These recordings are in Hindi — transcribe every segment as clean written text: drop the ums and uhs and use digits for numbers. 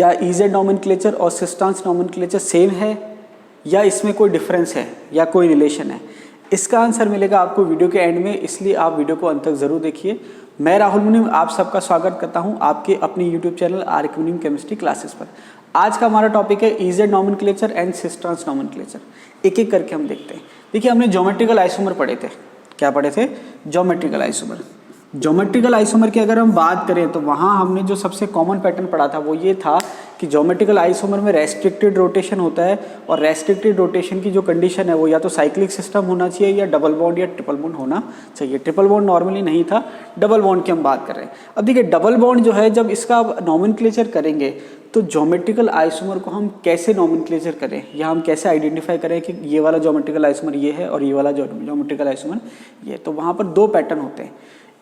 क्या इजेड नॉमेनक्लेचर और सिस ट्रांस नॉमेनक्लेचर सेम है या इसमें कोई डिफरेंस है या कोई रिलेशन है? इसका आंसर मिलेगा आपको वीडियो के एंड में, इसलिए आप वीडियो को अंत तक जरूर देखिए। मैं राहुल मुनीम आप सबका स्वागत करता हूं आपके अपने YouTube channel R K. Munim chemistry classes पर। आज का हमारा टॉपिक है E Z nomenclature and cis trans nomenclature. एक एक करके हम देखते हैं। देखिए, हमने ज्योमेट्रिकल आइसोमर पढ़े थे। क्या पढ़े थे? Geometrical isomer. ज्योमेट्रिकल आइसोमर की अगर हम बात करें तो वहाँ हमने जो सबसे कॉमन पैटर्न पढ़ा था वो ये था कि ज्योमेट्रिकल आइसोमर में रेस्ट्रिक्टेड रोटेशन होता है, और रेस्ट्रिक्टेड रोटेशन की जो कंडीशन है वो या तो साइक्लिक सिस्टम होना चाहिए या डबल बॉन्ड या ट्रिपल बॉन्ड होना चाहिए। ट्रिपल बॉन्ड नॉर्मली नहीं था, डबल बॉन्ड की हम बात कर रहे हैं। अब देखिए, डबल बॉन्ड जो है जब इसका नॉमेनक्लेचर करेंगे तो ज्योमेट्रिकल आइसोमर को हम कैसे नॉमेनक्लेचर करें या हम कैसे आइडेंटिफाई करें कि ये वाला ज्योमेट्रिकल आइसोमर ये है और ये वाला ज्योमेट्रिकल आइसोमर ये। तो वहाँ पर दो पैटर्न होते हैं,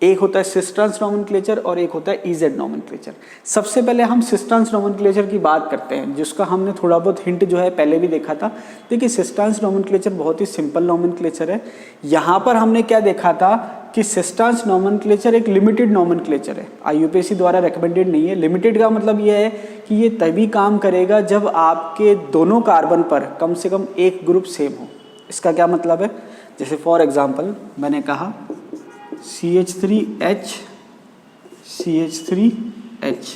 एक होता है सिस ट्रांस नॉमेनक्लेचर और एक होता है इजेड नॉमेनक्लेचर। सबसे पहले हम सिस ट्रांस नॉमेनक्लेचर की बात करते हैं, जिसका हमने थोड़ा बहुत हिंट जो है पहले भी देखा था। देखिए, सिस ट्रांस नॉमेनक्लेचर बहुत ही सिंपल नॉमेनक्लेचर है। यहाँ पर हमने क्या देखा था कि सिस ट्रांस नॉमेनक्लेचर एक लिमिटेड नॉमेनक्लेचर है, IUPAC द्वारा रिकमेंडेड नहीं है। लिमिटेड का मतलब ये है कि ये तभी काम करेगा जब आपके दोनों कार्बन पर कम से कम एक ग्रुप सेम हो। इसका क्या मतलब है? जैसे फॉर एग्जाम्पल मैंने कहा CH3H CH3H,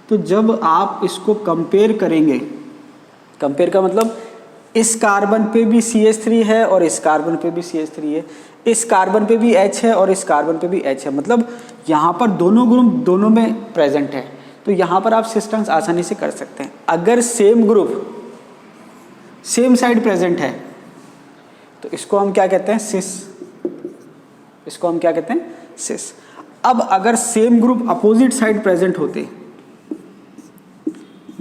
तो जब आप इसको कंपेयर करेंगे, कंपेयर का मतलब इस कार्बन पे भी CH3 है और इस कार्बन पे भी CH3 है, इस कार्बन पे भी H है और इस कार्बन पे भी H है, मतलब यहाँ पर दोनों ग्रुप दोनों में प्रेजेंट है। तो यहाँ पर आप सिस ट्रांस आसानी से कर सकते हैं। अगर same group same side present है तो इसको हम क्या कहते हैं? सिस। इसको हम क्या कहते हैं? सिस। अब अगर same group opposite side present होते,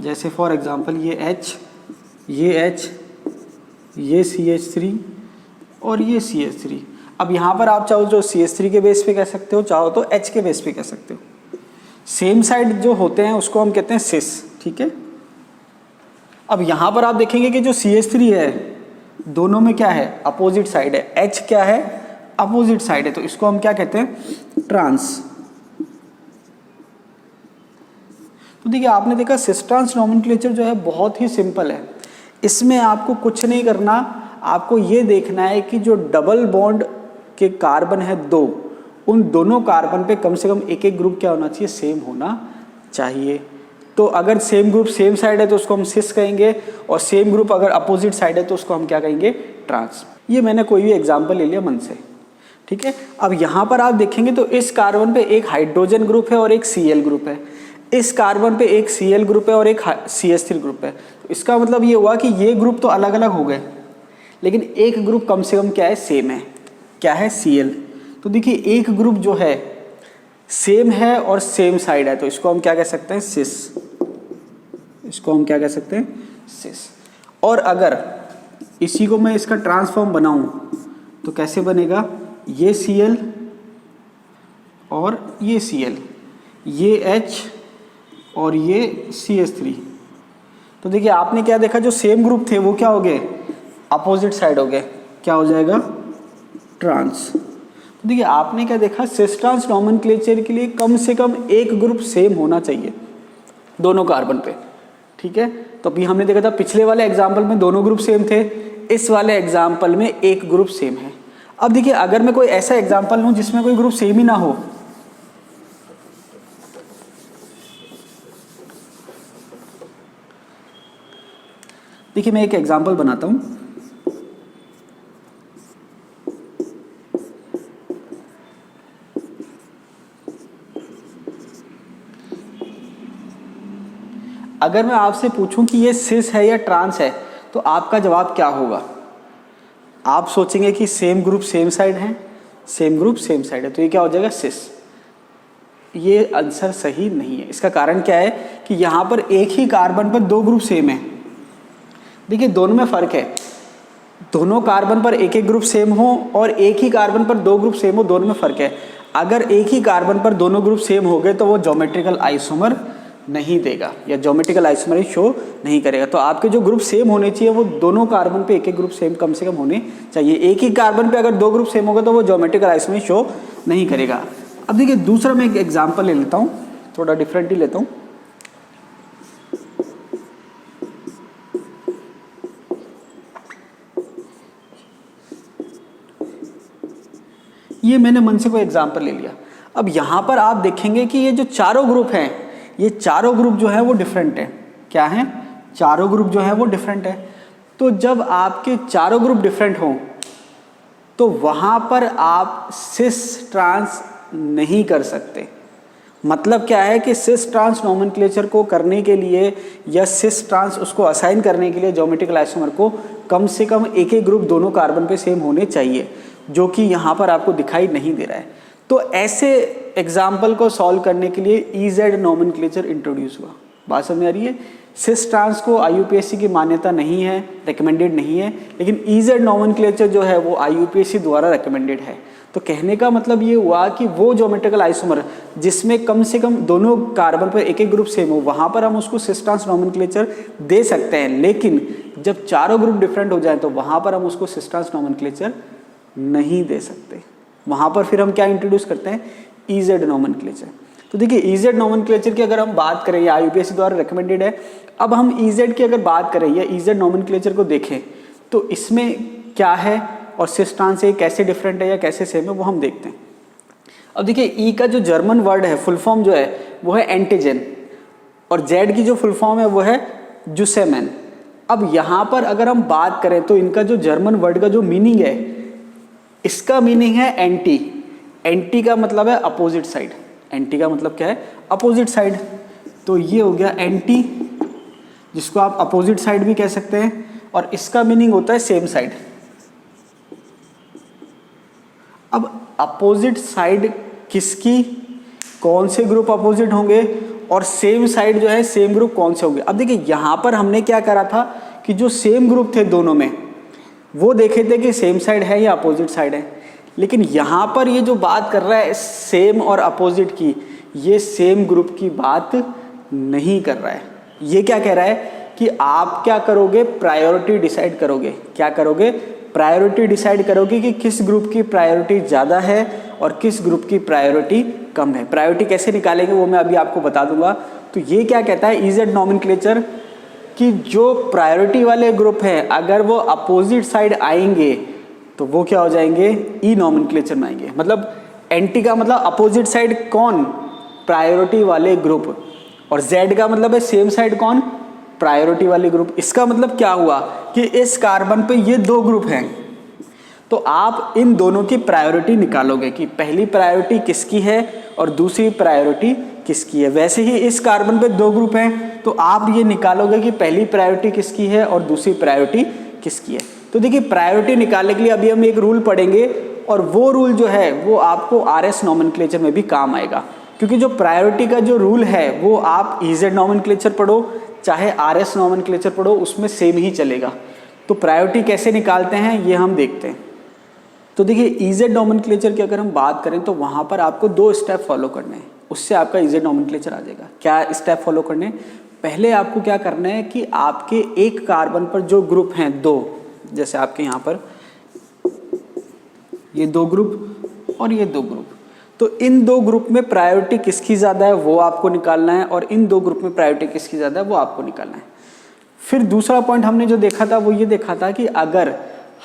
जैसे फॉर एग्जांपल ये H, ये CH3 और ये CH3। अब यहाँ पर आप चाहो जो CH3 के बेस पे कह सकते हो, चाहो तो H के बेस पे कह सकते हो। सेम साइड जो होते हैं उसको हम कहते हैं सिस, ठीक है। अब यहाँ पर आप देखेंगे कि जो CH3 है दोनों में क्या है? अपोजिट साइड है। H क्या है? अपोजिट साइड है, तो इसको हम क्या कहते हैं? ट्रांस। तो देखिए, आपने देखा सिस ट्रांस नॉमेनक्लेचर जो है बहुत ही सिंपल है। इसमें आपको कुछ नहीं करना, आपको ये देखना है कि जो डबल बॉन्ड के कार्बन है दो, उन दोनों कार्बन पे कम से कम एक एक ग्रुप क्या होना चाहिए? सेम होना चाहिए। तो अगर सेम ग्रुप सेम साइड है तो उसको हम सिस कहेंगे, और सेम ग्रुप अगर अपोजिट साइड है तो उसको हम क्या कहेंगे? ट्रांस। ये मैंने कोई भी एग्जाम्पल ले लिया मन से, ठीक है। अब यहाँ पर आप देखेंगे तो इस कार्बन पे एक हाइड्रोजन ग्रुप है और एक Cl ग्रुप है, इस कार्बन पे एक Cl ग्रुप है और एक CH3 ग्रुप है। तो इसका मतलब ये हुआ कि ये ग्रुप तो अलग अलग हो गए, लेकिन एक ग्रुप कम से कम क्या है? सेम है। क्या है? Cl। तो देखिए, एक ग्रुप जो है सेम है और सेम साइड है, तो इसको हम क्या कह सकते हैं? सिस। इसको हम क्या कह सकते हैं? सिस। और अगर इसी को मैं इसका ट्रांसफॉर्म बनाऊं तो कैसे बनेगा? ये Cl और ये Cl, ये H और ये CH3। तो देखिए, आपने क्या देखा? जो सेम ग्रुप थे वो क्या हो गए? अपोजिट साइड हो गए। क्या हो जाएगा? ट्रांस। तो देखिए, आपने क्या देखा? सिस ट्रांस नॉमेनक्लेचर के लिए कम से कम एक ग्रुप सेम होना चाहिए दोनों कार्बन पे, ठीक है। तो अभी हमने देखा था पिछले वाले एग्जाम्पल में दोनों ग्रुप सेम थे, इस वाले एग्जाम्पल में एक ग्रुप सेम है। अब देखिए, अगर मैं कोई ऐसा एग्जाम्पल लूं जिसमें कोई ग्रुप सेम ही ना हो, देखिए मैं एक एग्जाम्पल बनाता हूं। अगर मैं आपसे पूछूं कि ये सिस है या ट्रांस है तो आपका जवाब क्या होगा? आप सोचेंगे कि सेम ग्रुप सेम साइड है, सेम ग्रुप सेम साइड है, तो ये क्या हो जाएगा? सिस। ये आंसर सही नहीं है। इसका कारण क्या है कि यहाँ पर एक ही कार्बन पर दो ग्रुप सेम है। देखिए, दोनों में फर्क है। दोनों कार्बन पर एक एक ग्रुप सेम हो और एक ही कार्बन पर दो ग्रुप सेम हो, दोनों में फर्क है। अगर एक ही कार्बन पर दोनों ग्रुप सेम हो गए तो वो ज्योमेट्रिकल आइसोमर नहीं देगा या ज्योमेट्रिकल आइसोमर शो नहीं करेगा। तो आपके जो ग्रुप सेम होने चाहिए वो दोनों कार्बन पे एक एक ग्रुप सेम कम से कम होने चाहिए। एक ही कार्बन पे अगर दो ग्रुप सेम होगा तो वो ज्योमेट्रिकल आइसोमर शो नहीं करेगा। अब देखिए, दूसरा मैं एक एग्जांपल ले लेता हूँ, थोड़ा डिफरेंट ही लेता हूँ। ये मैंने मन से कोई एग्जाम्पल ले लिया। अब यहाँ पर आप देखेंगे कि ये जो चारों ग्रुप हैं, ये चारों ग्रुप जो है वो डिफरेंट है। क्या है? चारों ग्रुप जो है वो डिफरेंट है। तो जब आपके चारों ग्रुप डिफरेंट हों तो वहाँ पर आप सिस ट्रांस नहीं कर सकते। मतलब क्या है कि सिस ट्रांस नोमेनक्लेचर को करने के लिए या सिस ट्रांस उसको असाइन करने के लिए ज्योमेट्रिकल आइसोमर को कम से कम एक एक ग्रुप दोनों कार्बन पे सेम होने चाहिए, जो कि यहाँ पर आपको दिखाई नहीं दे रहा है। तो ऐसे एग्जाम्पल को सॉल्व करने के लिए EZ नोमेनक्लेचर इंट्रोड्यूस हुआ। बात समझ आ रही है? सिस ट्रांस को IUPAC की मान्यता नहीं है, रिकमेंडेड नहीं है, लेकिन EZ नोमेनक्लेचर जो है वो IUPAC द्वारा रिकमेंडेड है। तो कहने का मतलब ये हुआ कि वो ज्योमेट्रिकल आइसोमर जिसमें कम से कम दोनों कार्बन पर एक एक ग्रुप सेम हो, वहाँ पर हम उसको सिस ट्रांस नोमेनक्लेचर दे सकते हैं। लेकिन जब चारों ग्रुप डिफरेंट हो जाए तो वहाँ पर हम उसको सिस ट्रांस नोमेनक्लेचर नहीं दे सकते। वहाँ पर फिर हम क्या इंट्रोड्यूस करते हैं? EZ nomenclature. तो देखिए EZ नोमेनक्लेचर की अगर हम बात करें, या IUPAC द्वारा रिकमेंडेड है। अब हम EZ की अगर बात करें या EZ नोमेनक्लेचर को देखें तो इसमें क्या है और सिस ट्रांस से कैसे डिफरेंट है या कैसे सेम है वो हम देखते हैं। अब देखिए E का जो जर्मन वर्ड है, फुल फॉर्म जो है वो है एंटीजन, और Z की जो फुल फॉर्म है वो है जुसेमेन। अब यहाँ पर अगर हम बात करें तो इनका जो जर्मन वर्ड का जो मीनिंग है, इसका मीनिंग है एंटी। एंटी का मतलब है अपोजिट साइड। एंटी का मतलब क्या है? Opposite side. तो ये हो गया एंटी, जिसको आप अपोजिट साइड भी कह सकते हैं, और इसका मीनिंग होता है सेम साइड। अब अपोजिट साइड किसकी, कौन से ग्रुप अपोजिट होंगे, और सेम साइड जो है सेम ग्रुप कौन से होंगे। अब देखिए यहाँ पर हमने क्या करा था कि जो सेम ग्रुप थे दोनों में वो देखे थे कि सेम साइड है या अपोजिट साइड है। लेकिन यहाँ पर ये जो बात कर रहा है सेम और अपोजिट की, ये सेम ग्रुप की बात नहीं कर रहा है। ये क्या कह रहा है कि आप क्या करोगे? प्रायोरिटी डिसाइड करोगे। क्या करोगे? प्रायोरिटी डिसाइड करोगे कि किस ग्रुप की प्रायोरिटी ज़्यादा है और किस ग्रुप की प्रायोरिटी कम है। प्रायोरिटी कैसे निकालेंगे वो मैं अभी आपको बता दूंगा। तो ये क्या कहता है EZ नोमेनक्लेचर कि जो प्रायोरिटी वाले ग्रुप हैं अगर वो अपोजिट साइड आएंगे तो वो क्या हो जाएंगे? E नोमेनक्लेचर में आएंगे। मतलब एंटी का मतलब अपोजिट साइड कौन? प्रायोरिटी वाले ग्रुप। और Z का मतलब है सेम साइड कौन? प्रायोरिटी वाले ग्रुप। इसका मतलब क्या हुआ कि इस कार्बन पे ये दो ग्रुप हैं, तो आप इन दोनों की प्रायोरिटी निकालोगे कि पहली प्रायोरिटी किसकी है और दूसरी प्रायोरिटी किसकी है। वैसे ही इस कार्बन पे दो ग्रुप हैं तो आप ये निकालोगे कि पहली प्रायोरिटी किसकी है और दूसरी प्रायोरिटी किसकी है। तो देखिए प्रायोरिटी निकालने के लिए अभी हम एक रूल पढ़ेंगे, और वो रूल जो है वो आपको RS नोमेनक्लेचर में भी काम आएगा, क्योंकि जो प्रायोरिटी का जो रूल है वो आप EZ नोमेनक्लेचर पढ़ो चाहे RS नोमेनक्लेचर पढ़ो, उसमें सेम ही चलेगा। तो प्रायोरिटी कैसे निकालते हैं ये हम देखते हैं। तो देखिए EZ नोमेनक्लेचर की अगर हम बात करें तो वहाँ पर आपको दो स्टेप फॉलो करने हैं, उससे आपका EZ नोमेनक्लेचर आ जाएगा। क्या स्टेप फॉलो करने हैं? पहले आपको क्या करना है कि आपके एक कार्बन पर जो ग्रुप हैं दो, जैसे आपके यहाँ पर ये दो ग्रुप और ये दो ग्रुप, तो इन दो ग्रुप में प्रायोरिटी किसकी ज़्यादा है वो आपको निकालना है, और इन दो ग्रुप में प्रायोरिटी किसकी ज़्यादा है वो आपको निकालना है। फिर दूसरा पॉइंट हमने जो देखा था वो ये देखा था कि अगर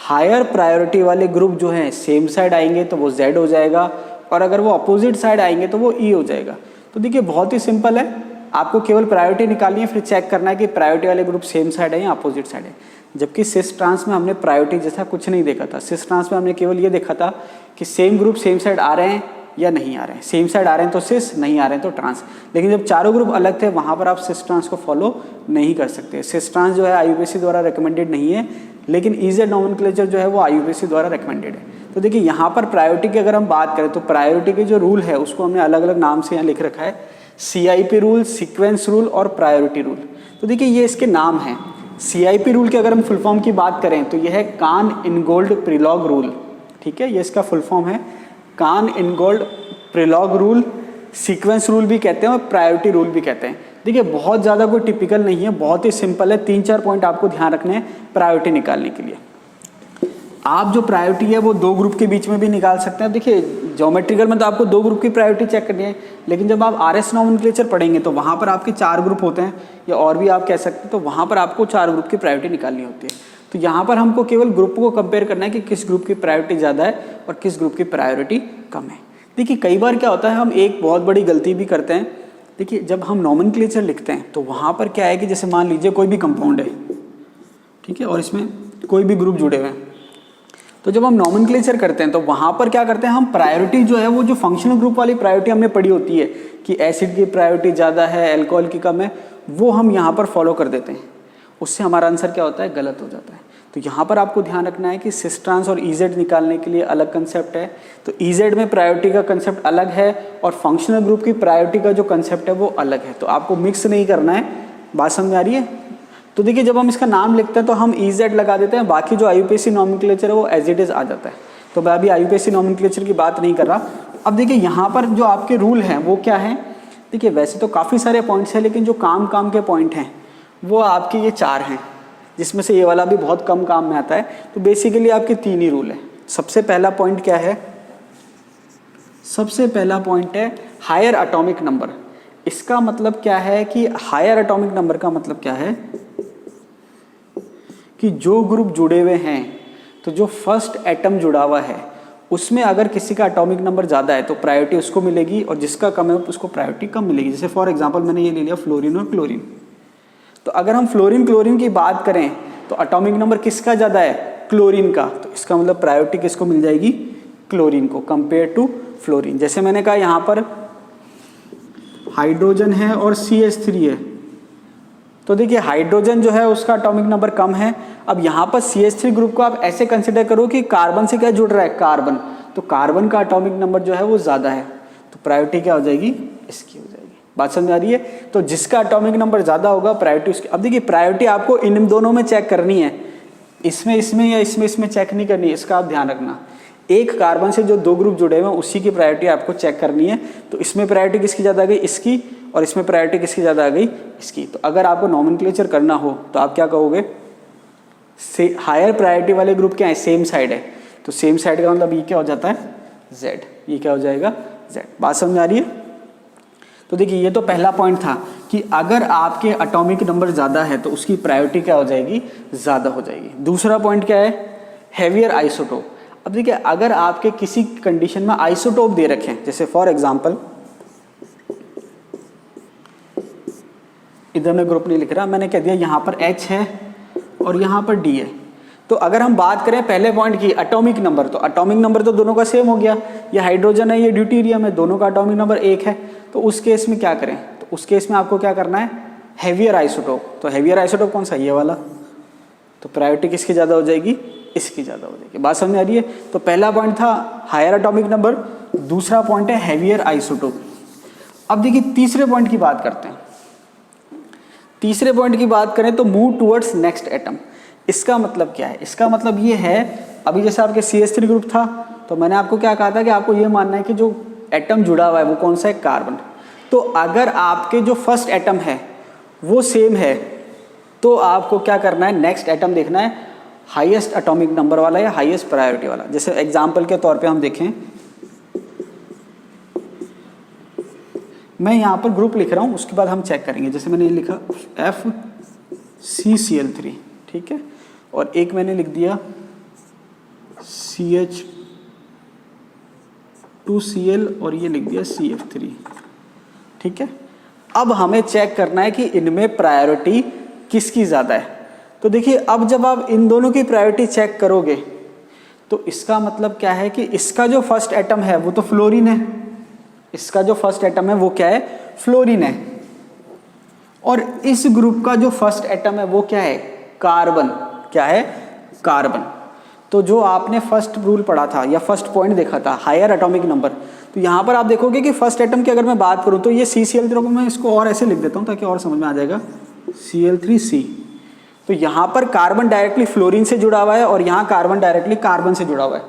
हायर प्रायोरिटी वाले ग्रुप जो हैं सेम साइड आएंगे तो वो Z हो जाएगा, और अगर वो अपोजिट साइड आएंगे तो वो E हो जाएगा। तो देखिए बहुत ही सिंपल है, आपको केवल प्रायोरिटी निकालनी है, फिर चेक करना है कि प्रायोरिटी वाले ग्रुप सेम साइड है या अपोजिट साइड है। जबकि सिस ट्रांस में हमने प्रायोरिटी जैसा कुछ नहीं देखा था। सिस ट्रांस में हमने केवल ये देखा था कि सेम ग्रुप सेम साइड आ रहे हैं या नहीं आ रहे हैं। सेम साइड आ रहे हैं तो सिस, नहीं आ रहे हैं तो ट्रांस। लेकिन जब चारों ग्रुप अलग थे वहाँ पर आप सिस ट्रांस को फॉलो नहीं कर सकते। सिस ट्रांस जो है IUPAC द्वारा रिकमेंडेड नहीं है, लेकिन EZ नोमेनक्लेचर जो है वो IUPAC द्वारा रिकमेंडेड है। तो देखिए यहाँ पर प्रायोरिटी की अगर हम बात करें तो प्रायोरिटी के जो रूल है उसको हमने अलग अलग नाम से यहाँ लिख रखा है, CIP रूल, सीक्वेंस रूल और प्रायोरिटी रूल। तो देखिए ये इसके नाम हैं। CIP रूल के अगर हम फुल फॉर्म की बात करें तो यह है कान इनगोल्ड प्रिलॉग रूल। ठीक है, ये इसका फुल फॉर्म है कान इनगोल्ड प्रिलॉग रूल। सीक्वेंस रूल भी कहते हैं और प्रायोरिटी रूल भी कहते हैं। देखिए बहुत ज़्यादा कोई टिपिकल नहीं है, बहुत ही सिंपल है। 3-4 पॉइंट आपको ध्यान रखने हैं प्रायोरिटी निकालने के लिए। आप जो प्रायोरिटी है वो दो ग्रुप के बीच में भी निकाल सकते हैं। देखिए ज्योमेट्रिकल में तो आपको दो ग्रुप की प्रायोरिटी चेक करनी है, लेकिन जब आप आरएस नॉमेनक्लेचर पढ़ेंगे तो वहाँ पर आपके 4 ग्रुप होते हैं, या और भी आप कह सकते हैं, तो वहाँ पर आपको 4 ग्रुप की प्रायोरिटी निकालनी होती है। तो यहाँ पर हमको केवल ग्रुप को कंपेयर करना है कि किस ग्रुप की प्रायोरिटी ज़्यादा है और किस ग्रुप की प्रायोरिटी कम है। देखिए कई बार क्या होता है, हम एक बहुत बड़ी गलती भी करते हैं। देखिए जब हम नॉमेनक्लेचर लिखते हैं तो वहाँ पर क्या है कि जैसे मान लीजिए कोई भी कंपाउंड है, ठीक है, और इसमें कोई भी ग्रुप जुड़े हुए हैं, तो जब हम नॉमेनक्लेचर करते हैं तो वहाँ पर क्या करते हैं हम, प्रायोरिटी जो है वो जो फंक्शनल ग्रुप वाली प्रायोरिटी हमने पढ़ी होती है कि एसिड की प्रायोरिटी ज़्यादा है, अल्कोहल की कम है, वो हम यहाँ पर फॉलो कर देते हैं। उससे हमारा आंसर क्या होता है, गलत हो जाता है। तो यहाँ पर आपको ध्यान रखना है कि सिस ट्रांस और ईजेड निकालने के लिए अलग कंसेप्ट है। तो ईजेड में प्रायोरिटी का कंसेप्ट अलग है और फंक्शनल ग्रुप की प्रायोरिटी का जो कंसेप्ट है वो अलग है। तो आपको मिक्स नहीं करना है। बात समझ आ रही है? तो देखिए जब हम इसका नाम लिखते हैं तो हम ईजेड लगा देते हैं, बाकी जो आईयूपीएसी नॉमेनक्लेचर है वो एज इट इज आ जाता है। तो मैं अभी आईयूपीएसी नॉमेनक्लेचर की बात नहीं कर रहा। अब देखिए यहाँ पर जो आपके रूल हैं वो क्या है। देखिए वैसे तो काफ़ी सारे पॉइंट्स हैं, लेकिन जो काम के पॉइंट हैं वो आपके ये 4 हैं, जिसमें से ये वाला भी बहुत कम काम में आता है। तो बेसिकली आपके 3 ही रूल हैं। सबसे पहला पॉइंट क्या है, सबसे पहला पॉइंट है हायर एटॉमिक नंबर। इसका मतलब क्या है कि हायर एटॉमिक नंबर का मतलब क्या है कि जो ग्रुप जुड़े हुए हैं, तो जो फर्स्ट एटम जुड़ा हुआ है उसमें अगर किसी का एटॉमिक नंबर ज़्यादा है तो प्रायोरिटी उसको मिलेगी, और जिसका कम है उसको प्रायोरिटी कम मिलेगी। जैसे फॉर एग्जांपल मैंने ये ले लिया फ्लोरीन और क्लोरीन। तो अगर हम फ्लोरीन क्लोरीन की बात करें तो एटॉमिक नंबर किसका ज़्यादा है, क्लोरीन का, तो इसका मतलब प्रायोरिटी किसको मिल जाएगी, क्लोरीन को कंपेयर टू फ्लोरीन। जैसे मैंने कहा यहाँ पर हाइड्रोजन है और CH3 है, तो देखिए हाइड्रोजन जो है उसका एटॉमिक नंबर कम है। अब यहाँ पर CH3 ग्रुप को आप ऐसे कंसिडर करो कि कार्बन से क्या जुड़ रहा है, कार्बन, तो कार्बन का एटॉमिक नंबर जो है वो ज़्यादा है, तो प्रायोरिटी क्या हो जाएगी, इसकी हो जाएगी। बात समझ आ रही है? तो जिसका एटॉमिक नंबर ज़्यादा होगा प्रायोरिटी उसकी। अब देखिए प्रायोरिटी आपको इन दोनों में चेक करनी है, इसमें या इसमें चेक नहीं करनी है, इसका आप ध्यान रखना। एक कार्बन से जो 2 ग्रुप जुड़े हुए हैं उसी की प्रायोरिटी आपको चेक करनी है। तो इसमें प्रायोरिटी किसकी ज़्यादा आ गई, इसकी, और इसमें प्रायोरिटी किसकी ज़्यादा आ गई, इसकी। तो अगर आपको नॉमेनक्लेचर करना हो तो आप क्या कहोगे, हायर प्रायोरिटी वाले ग्रुप क्या है, सेम साइड है, तो सेम साइड का मतलब ये क्या हो जाता है, Z। ये क्या हो जाएगा, Z। बात समझ आ रही है? तो देखिए ये तो पहला पॉइंट था कि अगर आपके एटॉमिक नंबर ज़्यादा है तो उसकी प्रायोरिटी क्या हो जाएगी, ज़्यादा हो जाएगी। दूसरा पॉइंट क्या है, हैवियर आइसोटोप। अब देखिए अगर आपके किसी कंडीशन में आइसोटोप दे रखे हैं, जैसे फॉर एग्जांपल इधर मैं ग्रुप नहीं लिख रहा, मैंने कह दिया यहाँ पर H है और यहाँ पर D है। तो अगर हम बात करें पहले पॉइंट की एटॉमिक नंबर, तो एटॉमिक नंबर तो दोनों का सेम हो गया। ये हाइड्रोजन है, ये ड्यूटेरियम है, दोनों का एटॉमिक नंबर 1 है। तो उस केस में क्या करें, तो उस केस में आपको क्या करना है, हैवियर आइसोटोप। तो हैवियर आइसोटोप कौन सा, ये वाला। तो प्रायोरिटी किसकी ज़्यादा हो जाएगी, इसकी ज़्यादा हो जाएगी। बात समझ आ रही है? तो पहला पॉइंट था हायर एटॉमिक नंबर, दूसरा पॉइंट है हैवियर आइसोटोप। अब देखिए तीसरे पॉइंट की बात करते हैं। तीसरे पॉइंट की बात करें तो मूव टुवर्ड्स नेक्स्ट एटम। इसका मतलब क्या है, इसका मतलब ये है, अभी जैसे आपके CH3 ग्रुप था तो मैंने आपको क्या कहा था कि आपको ये मानना है कि जो एटम जुड़ा हुआ है वो कौन सा है, कार्बन। तो अगर आपके जो फर्स्ट एटम है वो सेम है तो आपको क्या करना है, नेक्स्ट एटम देखना है हाईएस्ट एटॉमिक नंबर वाला या हाईएस्ट प्रायोरिटी वाला। जैसे एग्जांपल के तौर पे हम देखें, मैं यहाँ पर ग्रुप लिख रहा हूँ, उसके बाद हम चेक करेंगे। जैसे मैंने ये लिखा FCCl3, ठीक है, और एक मैंने लिख दिया CH2Cl और ये लिख दिया CF3, ठीक है। अब हमें चेक करना है कि इनमें प्रायोरिटी किसकी ज़्यादा है। तो देखिए अब जब आप इन दोनों की प्रायोरिटी चेक करोगे तो इसका मतलब क्या है कि इसका जो फर्स्ट एटम है वो तो फ्लोरीन है, इसका जो फर्स्ट एटम है वो क्या है, फ्लोरीन है, और इस ग्रुप का जो फर्स्ट एटम है वो क्या है, कार्बन। क्या है, कार्बन। तो जो आपने फर्स्ट रूल पढ़ा था या फर्स्ट पॉइंट देखा था, हायर एटॉमिक नंबर, तो यहाँ पर आप देखोगे कि फर्स्ट एटम की अगर मैं बात करूँ तो ये CCl3 को मैं इसको और ऐसे लिख देता हूँ ताकि और समझ में आ जाएगा, Cl3C। तो यहाँ पर कार्बन डायरेक्टली फ्लोरीन से जुड़ा हुआ है और यहाँ कार्बन डायरेक्टली कार्बन से जुड़ा हुआ है।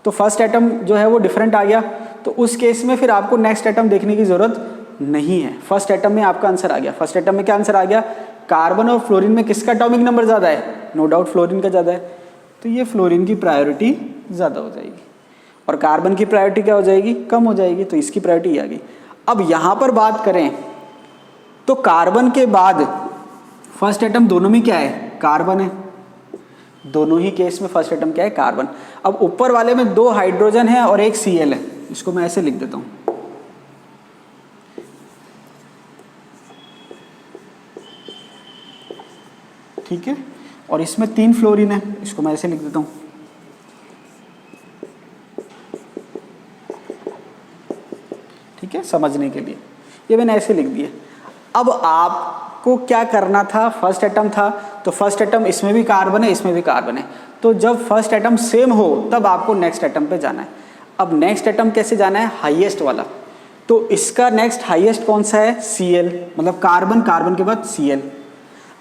तो फर्स्ट एटम जो है वो डिफरेंट आ गया। तो उस केस में फिर आपको नेक्स्ट एटम देखने की जरूरत नहीं है, फर्स्ट एटम में आपका आंसर आ गया। फर्स्ट एटम में क्या आंसर आ गया, कार्बन और फ्लोरीन में किसका एटॉमिक नंबर ज़्यादा है, नो डाउट फ्लोरीन का ज़्यादा है। तो ये फ्लोरीन की प्रायोरिटी ज़्यादा हो जाएगी और कार्बन की प्रायोरिटी क्या हो जाएगी, कम हो जाएगी, तो इसकी प्रायोरिटी आ गई। अब यहाँ पर बात करें तो कार्बन के बाद फर्स्ट एटम दोनों में क्या है, कार्बन है, दोनों ही केस में फर्स्ट एटम क्या है, कार्बन। अब ऊपर वाले में 2 हाइड्रोजन है और एक Cl है, इसको मैं ऐसे लिख देता हूँ, ठीक है, और इसमें 3 फ्लोरीन है, इसको मैं ऐसे लिख देता हूँ, ठीक है, समझने के लिए ये मैंने ऐसे लिख दिया। अब आपको क्या करना था, फर्स्ट एटम था तो फर्स्ट एटम इसमें भी कार्बन है, इसमें भी कार्बन है, तो जब फर्स्ट एटम सेम हो तब आपको नेक्स्ट एटम पे जाना है। अब नेक्स्ट एटम कैसे जाना है, हाईएस्ट वाला, तो इसका नेक्स्ट हाईएस्ट कौन सा है, Cl, मतलब कार्बन, कार्बन के बाद Cl,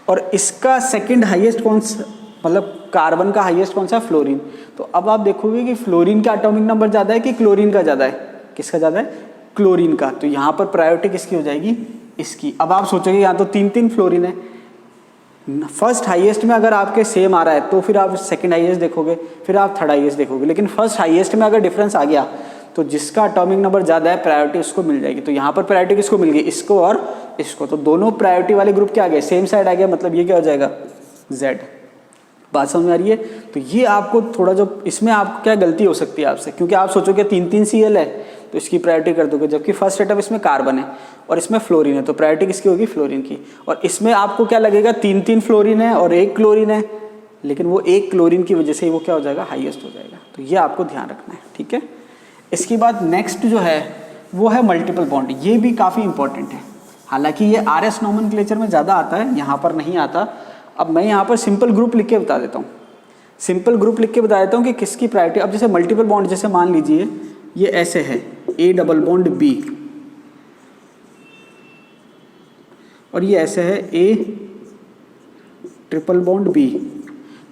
और इसका सेकंड हाईएस्ट कौन सा, मतलब कार्बन का हाईएस्ट कौन सा, फ्लोरीन। तो अब आप देखोगे कि फ्लोरीन का एटॉमिक नंबर ज़्यादा है कि क्लोरीन का ज़्यादा है, किसका ज़्यादा है, क्लोरीन का, तो यहाँ पर प्रायोरिटी किसकी हो जाएगी, इसकी। अब आप सोचोगे यहाँ तो 3 फ्लोरीन है, फर्स्ट हाईएस्ट में अगर आपके सेम आ रहा है तो फिर आप सेकंड हाईएस्ट देखोगे, फिर आप थर्ड हाईएस्ट देखोगे, लेकिन फर्स्ट हाईएस्ट में अगर डिफरेंस आ गया तो जिसका एटॉमिक नंबर ज़्यादा है प्रायोरिटी उसको मिल जाएगी। तो यहाँ पर प्रायोरिटी किसको मिल गई, इसको और इसको, तो दोनों प्रायोरिटी वाले ग्रुप क्या आ गए, सेम साइड आ गया, मतलब ये क्या हो जाएगा, Z। बात समझ में आ रही है। तो ये आपको थोड़ा जो इसमें आपको क्या गलती हो सकती है आपसे, क्योंकि आप सोचोगे 3 Cl है तो इसकी प्रायोरिटी कर दोगे, जबकि फर्स्ट एटम इसमें कार्बन है और इसमें फ्लोरीन है, तो प्रायोरिटी किसकी होगी, फ्लोरीन की। और इसमें आपको क्या लगेगा, 3 फ्लोरीन है और 1 क्लोरीन है, लेकिन वो 1 क्लोरीन की वजह से ही वो क्या हो जाएगा, हाईएस्ट हो जाएगा। तो ये आपको ध्यान रखना है, ठीक है। इसके बाद नेक्स्ट जो है वो है मल्टीपल बॉन्ड, ये भी काफ़ी इंपॉर्टेंट है, हालांकि ये RS नोमेनक्लेचर में ज़्यादा आता है, यहाँ पर नहीं आता। अब मैं यहाँ पर सिंपल ग्रुप लिख के बता देता हूँ, सिंपल ग्रुप लिख के बता देता हूँ कि किसकी प्रायोरिटी। अब जैसे मल्टीपल बॉन्ड, जैसे मान लीजिए ये ऐसे है, A डबल बॉन्ड B, और ये ऐसे है A ट्रिपल बॉन्ड B।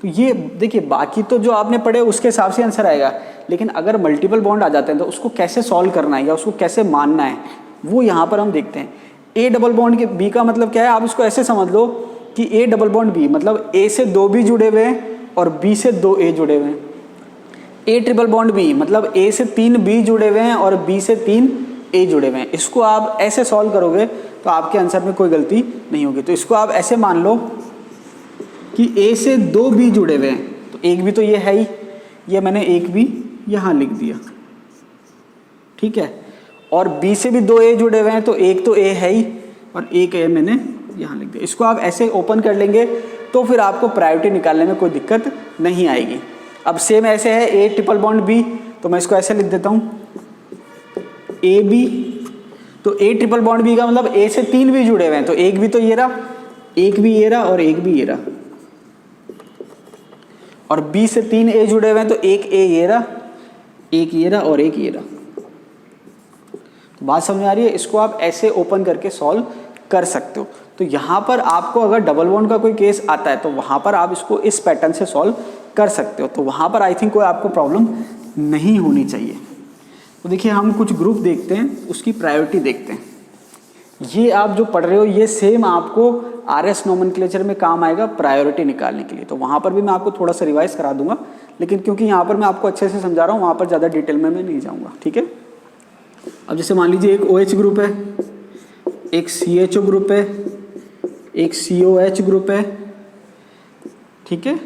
तो ये देखिए, बाकी तो जो आपने पढ़े उसके हिसाब से आंसर आएगा, लेकिन अगर मल्टीपल बॉन्ड आ जाते हैं तो उसको कैसे सॉल्व करना है या उसको कैसे मानना है वो यहाँ पर हम देखते हैं। A डबल बॉन्ड के B का मतलब क्या है, आप इसको ऐसे समझ लो कि A डबल बॉन्ड B मतलब A से 2 B जुड़े हुए हैं और B से 2 A जुड़े हुए हैं। A ट्रिपल बॉन्ड B मतलब A से 3 B जुड़े हुए हैं और B से 3 A जुड़े हुए हैं। इसको आप ऐसे सॉल्व करोगे तो आपके आंसर में कोई गलती नहीं होगी। तो इसको आप ऐसे मान लो कि A से 2 B जुड़े हुए हैं, तो एक भी तो ये है ही, ये मैंने एक भी यहाँ लिख दिया, ठीक है, और B से भी 2 A जुड़े हुए हैं, तो एक तो A है ही और एक A मैंने यहाँ लिख दिया। इसको आप ऐसे ओपन कर लेंगे तो फिर आपको प्रायोरिटी निकालने में कोई दिक्कत नहीं आएगी। अब सेम ऐसे है A ट्रिपल बॉन्ड B, तो मैं इसको ऐसे लिख देता हूँ AB, तो A ट्रिपल बॉन्ड B का मतलब A से 3 भी जुड़े हुए हैं, तो एक भी तो ये रहा, एक भी ये रहा और एक भी ये रहा, और B से 3 A जुड़े हुए हैं, तो एक A ये रहा, एक ये रहा और एक ये रहा। तो बात समझ में आ रही है। इसको आप ऐसे ओपन करके सॉल्व कर सकते हो। तो यहाँ पर आपको अगर डबल बॉन्ड का कोई केस आता है तो वहाँ पर आप इसको इस पैटर्न से सॉल्व कर सकते हो, तो वहाँ पर आई थिंक कोई आपको प्रॉब्लम नहीं होनी चाहिए। तो देखिए, हम कुछ ग्रुप देखते हैं, उसकी प्रायोरिटी देखते हैं। ये आप जो पढ़ रहे हो ये सेम आपको RS नोमेनक्लेचर में काम आएगा प्रायोरिटी निकालने के लिए, तो वहाँ पर भी मैं आपको थोड़ा सा रिवाइज करा दूंगा, लेकिन क्योंकि यहाँ पर मैं आपको अच्छे से समझा रहा हूँ वहाँ पर ज़्यादा डिटेल में मैं नहीं जाऊँगा, ठीक है। अब जैसे मान लीजिए एक OH ग्रुप है, एक CHO ग्रुप है, एक COH ग्रुप है, ठीक है,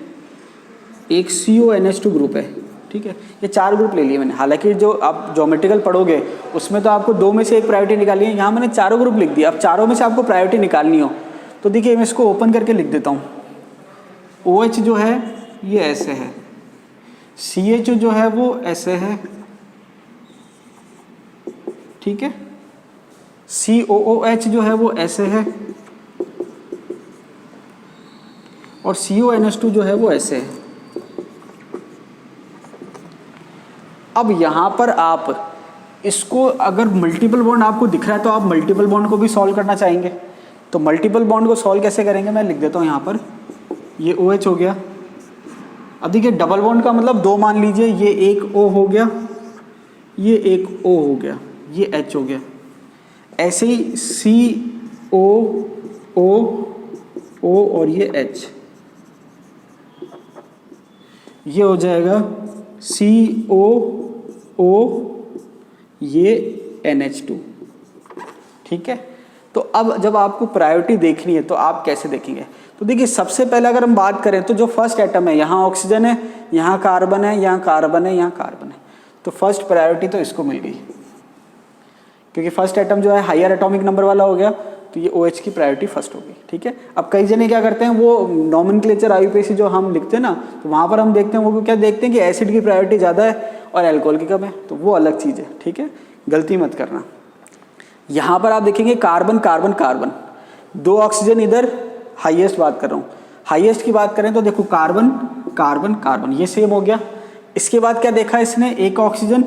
एक CONH2 ग्रुप है, ठीक है। ये 4 ग्रुप ले लिए मैंने। हालांकि जो आप ज्योमेट्रिकल पढ़ोगे उसमें तो आपको 2 में से एक प्रायोरिटी निकालनी है, यहाँ मैंने चारों ग्रुप लिख दिया। अब चारों में से आपको प्रायोरिटी निकालनी हो तो देखिए मैं इसको ओपन करके लिख देता हूँ। OH जो है ये ऐसे है, CHO जो है वो ऐसे है, ठीक है, COOH जो है वो ऐसे है और CONH2 जो है वो ऐसे है। अब यहाँ पर आप इसको अगर मल्टीपल बॉन्ड आपको दिख रहा है तो आप मल्टीपल बॉन्ड को भी सॉल्व करना चाहेंगे, तो मल्टीपल बॉन्ड को सॉल्व कैसे करेंगे, मैं लिख देता हूँ यहाँ पर, ये OH हो गया। अब देखिए डबल बॉन्ड का मतलब 2 मान लीजिए, ये एक O हो गया, ये एक O हो गया, ये H हो गया। ऐसे ही CO O O और ये H, ये हो जाएगा COO, ये NH2। ठीक है, तो अब जब आपको प्रायोरिटी देखनी है तो आप कैसे देखेंगे? तो देखिए सबसे पहले अगर हम बात करें तो जो फर्स्ट एटम है, यहाँ ऑक्सीजन है, यहाँ कार्बन है, यहाँ कार्बन है, यहाँ कार्बन है, तो फर्स्ट प्रायोरिटी तो इसको मिल गई, क्योंकि फर्स्ट एटम जो है हायर एटॉमिक नंबर वाला हो गया, तो ये OH की प्रायोरिटी फर्स्ट होगी। ठीक है, अब कई जने क्या करते हैं, वो नॉमेनक्लेचर IUPAC जो हम लिखते हैं ना, तो वहाँ पर हम देखते हैं वो क्या देखते हैं कि एसिड की प्रायोरिटी ज़्यादा है और अल्कोहल की कम है, तो वो अलग चीज़ है। ठीक है, गलती मत करना। यहाँ पर आप देखेंगे कार्बन कार्बन कार्बन, 2 ऑक्सीजन इधर, हाईएस्ट बात कर रहा हूँ, हाईएस्ट की बात करें तो देखो कार्बन कार्बन कार्बन, ये सेम हो गया। इसके बाद क्या देखा इसने, एक ऑक्सीजन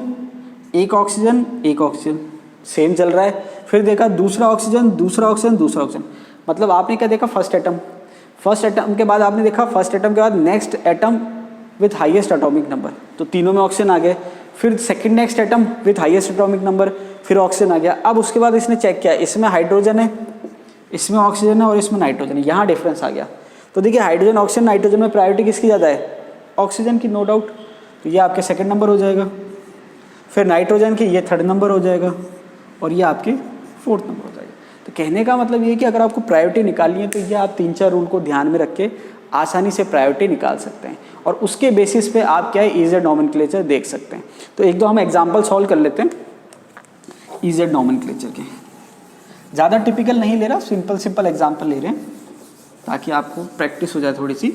एक ऑक्सीजन एक ऑक्सीजन, सेम चल रहा है। फिर देखा दूसरा ऑक्सीजन दूसरा ऑक्सीजन दूसरा ऑक्सीजन, मतलब आपने क्या देखा, फर्स्ट एटम, फर्स्ट एटम के बाद आपने देखा फर्स्ट एटम के बाद next atom with highest atomic number, तो तीनों में ऑक्सीजन आ गए। फिर second next atom with highest atomic number, फिर ऑक्सीजन आ गया। अब उसके बाद इसने चेक किया, इसमें हाइड्रोजन है, इसमें ऑक्सीजन है और इसमें नाइट्रोजन है, यहाँ डिफरेंस आ गया। तो देखिए हाइड्रोजन ऑक्सीजन नाइट्रोजन में प्रायोरिटी किसकी ज़्यादा है, ऑक्सीजन की, नो डाउट, तो ये आपके सेकंड नंबर हो जाएगा। फिर नाइट्रोजन की ये थर्ड नंबर हो जाएगा और ये आपके फोर्थ नंबर हो जाएगा। तो कहने का मतलब ये कि अगर आपको प्रायोरिटी निकालनी है तो ये आप 3-4 रूल को ध्यान में रख के आसानी से प्रायोरिटी निकाल सकते हैं, और उसके बेसिस पे आप क्या है ईजेड नॉमेनक्लेचर देख सकते हैं। तो एक दो हम एग्जांपल सॉल्व कर लेते हैं ईजेड नॉमेनक्लेचर के। ज़्यादा टिपिकल नहीं ले रहा, सिंपल सिंपल एग्जांपल ले रहे हैं ताकि आपको प्रैक्टिस हो जाए थोड़ी सी।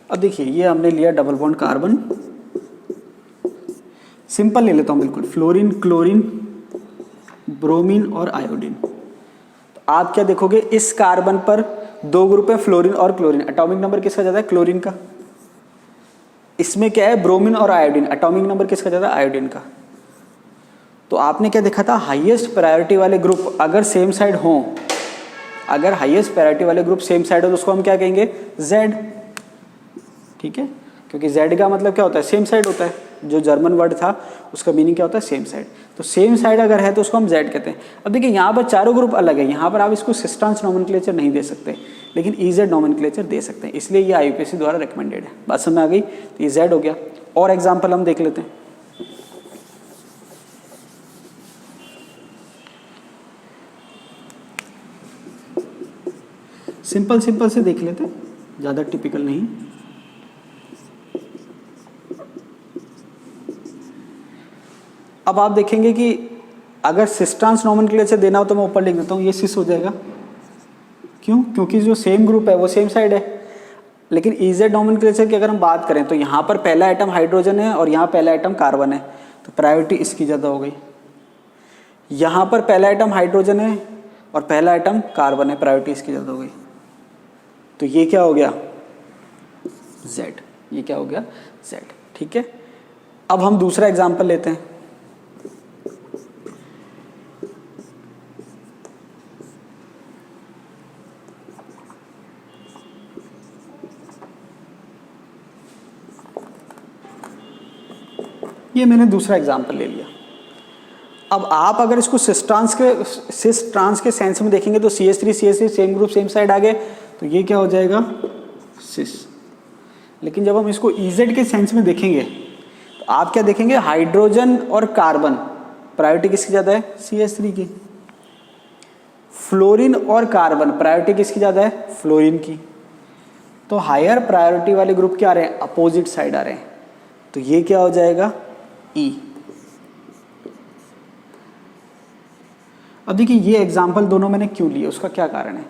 अब देखिए ये हमने लिया डबल बॉन्ड कार्बन, सिंपल ले लेता हूँ बिल्कुल, फ्लोरीन क्लोरीन ब्रोमीन और आयोडीन। तो आप क्या देखोगे, इस कार्बन पर 2 ग्रुप है, फ्लोरीन और क्लोरीन, एटॉमिक नंबर किसका ज़्यादा है, क्लोरीन का। इसमें क्या है, ब्रोमीन और आयोडीन, एटॉमिक नंबर किसका ज़्यादा है, आयोडीन का। तो आपने क्या देखा था, हाईएस्ट प्रायोरिटी वाले ग्रुप अगर सेम साइड हों, अगर हाईएस्ट प्रायोरिटी वाले ग्रुप सेम साइड हो तो उसको हम क्या कहेंगे, Z। ठीक है, क्योंकि Z का मतलब क्या होता है, सेम साइड होता है। जो जर्मन वर्ड था उसका मीनिंग क्या होता है, सेम साइड। तो सेम साइड अगर है तो उसको हम Z कहते हैं। अब देखिए यहाँ पर चारों ग्रुप अलग है, यहाँ पर आप इसको सिस्टांस नॉमेनक्लेचर नहीं दे सकते, लेकिन EZ नॉमेनक्लेचर दे सकते हैं, इसलिए ये IUPAC द्वारा रिकमेंडेड है। बात समझ में आ गई, तो ये Z हो गया। और एग्जाम्पल हम देख लेते हैं। सिंपल सिंपल से देख लेते हैं, ज़्यादा टिपिकल नहीं। अब आप देखेंगे कि अगर सिस्टांस नॉमेनक्लेचर देना हो तो मैं ऊपर लिख देता हूँ, ये सिस हो जाएगा। क्यों, क्योंकि जो सेम ग्रुप है वो सेम साइड है। लेकिन EZ नॉमेनक्लेचर की अगर हम बात करें तो यहाँ पर पहला आइटम हाइड्रोजन है और यहाँ पहला आइटम कार्बन है, तो प्रायोरिटी इसकी ज़्यादा हो गई। यहाँ पर पहला आइटम हाइड्रोजन है और पहला आइटम कार्बन है, प्रायोरिटी इसकी ज़्यादा हो गई। तो ये क्या हो गया, Z, ये क्या हो गया, Z। ठीक है, अब हम दूसरा एग्जाम्पल लेते हैं। ये मैंने दूसरा एग्जाम्पल ले लिया। अब आप अगर इसको सिस ट्रांस के सेंस में देखेंगे तो CH3 same group same side आ गए, तो ये क्या हो जाएगा, सिस। लेकिन जब हम इसको EZ के सेंस में देखेंगे तो आप क्या देखेंगे, हाइड्रोजन और कार्बन, प्रायोरिटी किसकी ज़्यादा है, CH3 की। फ्लोरीन और कार्बन, प्रायोरिटी किसकी ज़्यादा है, फ्लोरीन की। तो हायर प्रायोरिटी वाले ग्रुप क्या आ रहे हैं, अपोजिट साइड आ रहे हैं, तो ये क्या हो जाएगा, E। अब देखिए ये एग्जाम्पल दोनों मैंने क्यों लिए, उसका क्या कारण है।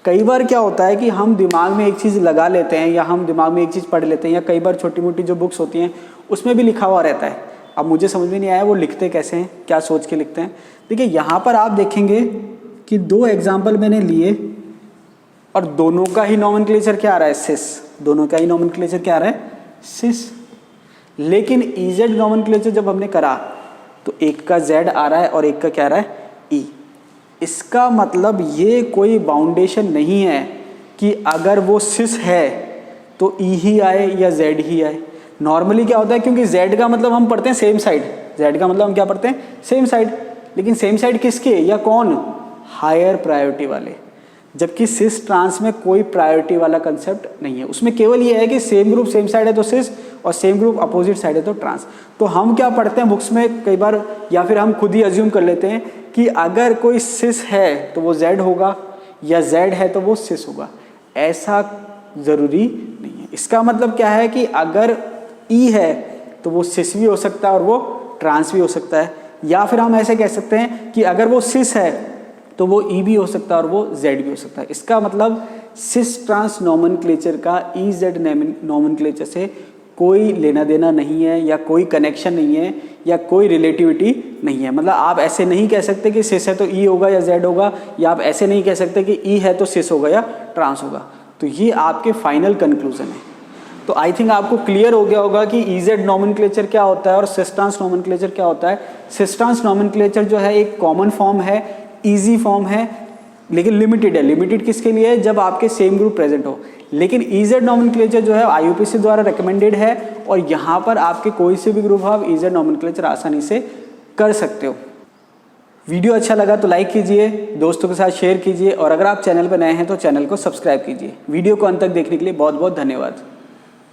कई बार क्या होता है कि हम दिमाग में एक चीज़ लगा लेते हैं या हम दिमाग में एक चीज़ पढ़ लेते हैं, या कई बार छोटी मोटी जो बुक्स होती हैं उसमें भी लिखा हुआ रहता है। अब मुझे समझ में नहीं आया वो लिखते कैसे हैं, क्या सोच के लिखते हैं। देखिए यहाँ पर आप देखेंगे कि 2 एग्जाम्पल मैंने लिए और दोनों का ही नॉमेनक्लेचर क्या आ रहा है, सिस। दोनों का ही नॉमेनक्लेचर क्या आ रहा है, सिस। लेकिन EZ नॉमेनक्लेचर जब हमने करा तो एक का Z आ रहा है और एक का क्या आ रहा है, E। इसका मतलब ये कोई बाउंडेशन नहीं है कि अगर वो सिस है तो E ही आए या Z ही आए। नॉर्मली क्या होता है, क्योंकि Z का मतलब हम पढ़ते हैं सेम साइड, Z का मतलब हम क्या पढ़ते हैं, सेम साइड। लेकिन सेम साइड किसके, या कौन, हायर प्रायोरिटी वाले। जबकि सिस ट्रांस में कोई प्रायोरिटी वाला कंसेप्ट नहीं है। उसमें केवल ये है कि सेम ग्रुप सेम साइड है तो सिस और सेम ग्रुप अपोजिट साइड है तो ट्रांस। तो हम क्या पढ़ते हैं बुक्स में कई बार, या फिर हम खुद ही अज्यूम कर लेते हैं कि अगर कोई सिस है तो वो जेड होगा या जेड है तो वो सिस होगा। ऐसा ज़रूरी नहीं है। इसका मतलब क्या है कि अगर ई है तो वो सिस भी हो सकता है और वो ट्रांस भी हो सकता है, या फिर हम ऐसे कह सकते हैं कि अगर वो सिस है तो वो ई भी हो सकता है और वो जेड भी हो सकता है। इसका मतलब सिस ट्रांस नॉमेनक्लेचर का ई जेड नॉमेनक्लेचर से कोई लेना देना नहीं है, या कोई कनेक्शन नहीं है, या कोई रिलेटिविटी नहीं है। मतलब आप ऐसे नहीं कह सकते कि सिस है तो ई होगा या जेड होगा, या आप ऐसे नहीं कह सकते कि ई है तो सिस होगा या ट्रांस होगा। तो ये आपके फाइनल कंक्लूजन है। तो आई थिंक आपको क्लियर हो गया होगा कि ई जेड नॉमेनक्लेचर क्या होता है और सिस ट्रांस नॉमेनक्लेचर क्या होता है। सिस ट्रांस नॉमेनक्लेचर जो है एक कॉमन फॉर्म है, ईजी फॉर्म है, लेकिन लिमिटेड है। लिमिटेड किसके लिए है? जब आपके सेम ग्रुप प्रेजेंट हो। लेकिन ईजेड नॉमेनक्लेचर जो है आईयूपीएसी द्वारा रिकमेंडेड है, और यहाँ पर आपके कोई से भी ग्रुप आप ईजेड नॉमेनक्लेचर आसानी से कर सकते हो। वीडियो अच्छा लगा तो लाइक कीजिए, दोस्तों के साथ शेयर कीजिए, और अगर आप चैनल पर नए हैं तो चैनल को सब्सक्राइब कीजिए। वीडियो को अंत तक देखने के लिए बहुत बहुत धन्यवाद।